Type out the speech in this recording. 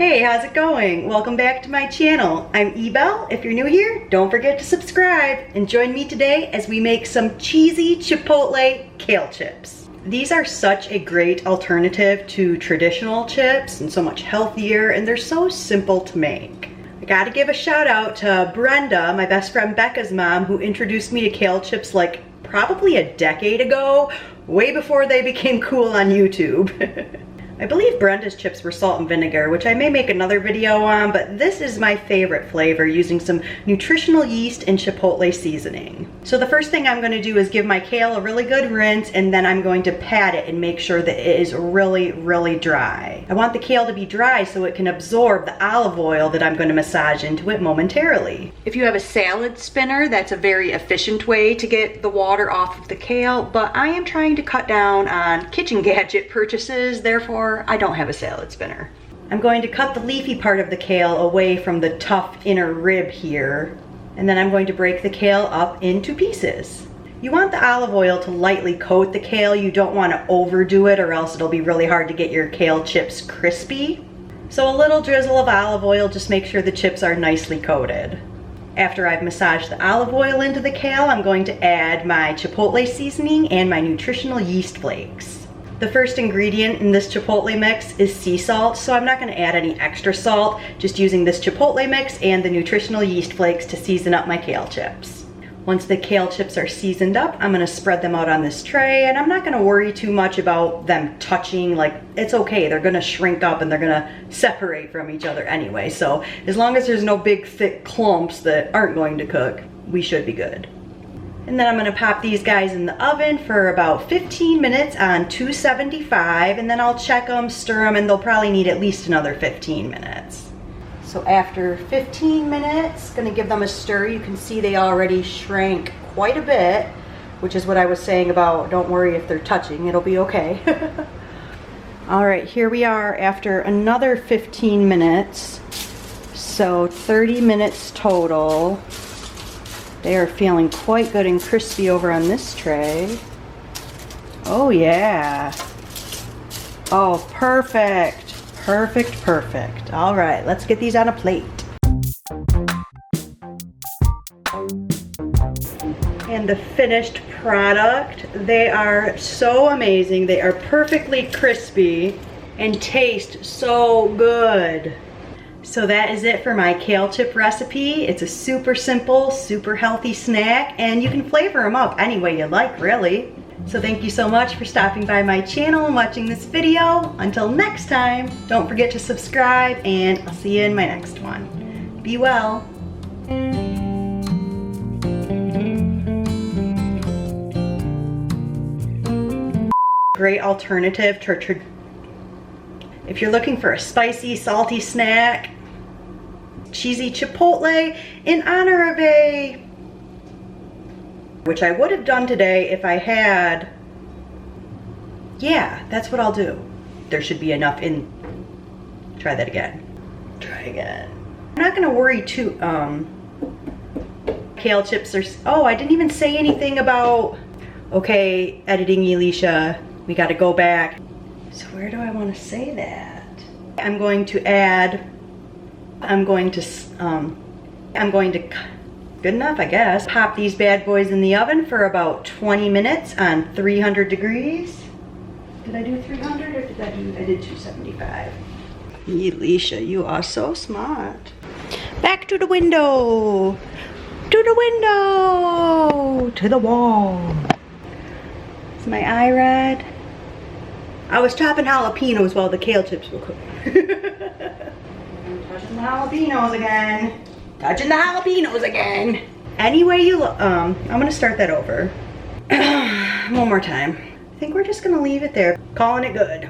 Hey, how's it going? Welcome back to my channel. I'm Ebel. If you're new here, don't forget to subscribe and join me today as we make some cheesy Chipotle Kale Chips. These are such a great alternative to traditional chips and so much healthier, and they're so simple to make. I gotta give a shout out to Brenda, my best friend Becca's mom, who introduced me to kale chips like probably a decade ago, way before they became cool on YouTube. I believe Brenda's chips were salt and vinegar, which I may make another video on, but this is my favorite flavor, using some nutritional yeast and chipotle seasoning. So the first thing I'm gonna do is give my kale a really good rinse, and then I'm going to pat it and make sure that it is really, really dry. I want the kale to be dry so it can absorb the olive oil that I'm gonna massage into it momentarily. If you have a salad spinner, that's a very efficient way to get the water off of the kale, but I am trying to cut down on kitchen gadget purchases, therefore I don't have a salad spinner. I'm going to cut the leafy part of the kale away from the tough inner rib here, and then I'm going to break the kale up into pieces. You want the olive oil to lightly coat the kale. You don't want to overdo it, or else it'll be really hard to get your kale chips crispy. So a little drizzle of olive oil, just make sure the chips are nicely coated. After I've massaged the olive oil into the kale, I'm going to add my chipotle seasoning and my nutritional yeast flakes. The first ingredient in this chipotle mix is sea salt, so I'm not going to add any extra salt, just using this chipotle mix and the nutritional yeast flakes to season up my kale chips. Once the kale chips are seasoned up, I'm going to spread them out on this tray, and I'm not going to worry too much about them touching. Like, it's okay, they're going to shrink up and they're going to separate from each other anyway, so as long as there's no big thick clumps that aren't going to cook, we should be good. And then I'm gonna pop these guys in the oven for about 15 minutes on 275, and then I'll check them, stir them, and they'll probably need at least another 15 minutes. So after 15 minutes, gonna give them a stir. You can see they already shrank quite a bit, which is what I was saying about don't worry if they're touching, it'll be okay. All right, here we are after another 15 minutes. So 30 minutes total. They are feeling quite good and crispy over on this tray. Oh yeah. Oh, perfect. Perfect, perfect. All right, let's get these on a plate. And the finished product, they are so amazing. They are perfectly crispy and taste so good. So that is it for my kale chip recipe. It's a super simple, super healthy snack, and you can flavor them up any way you like, really. So thank you so much for stopping by my channel and watching this video. Until next time, don't forget to subscribe, and I'll see you in my next one. Be well. Great alternative to if you're looking for a spicy, salty snack. Cheesy Chipotle in honor of which I would have done today if I had. Yeah, that's what I'll do. There should be enough in. Try that again. Try again. I'm not gonna worry too. Kale chips are. Oh, I didn't even say anything about. Okay, editing Elisha. We got to go back. So where do I want to say that? I'm going to add. I'm going to, good enough, I guess. Pop these bad boys in the oven for about 20 minutes on 300 degrees. Did I do 300 or did I did 275. Elisha, you are so smart. Back to the window. To the window. To the wall. Is my eye red? I was chopping jalapenos while the kale chips were cooking. Touching the jalapenos again. Touching the jalapenos again. Any way you look, I'm gonna start that over. One more time. I think we're just gonna leave it there. Calling it good.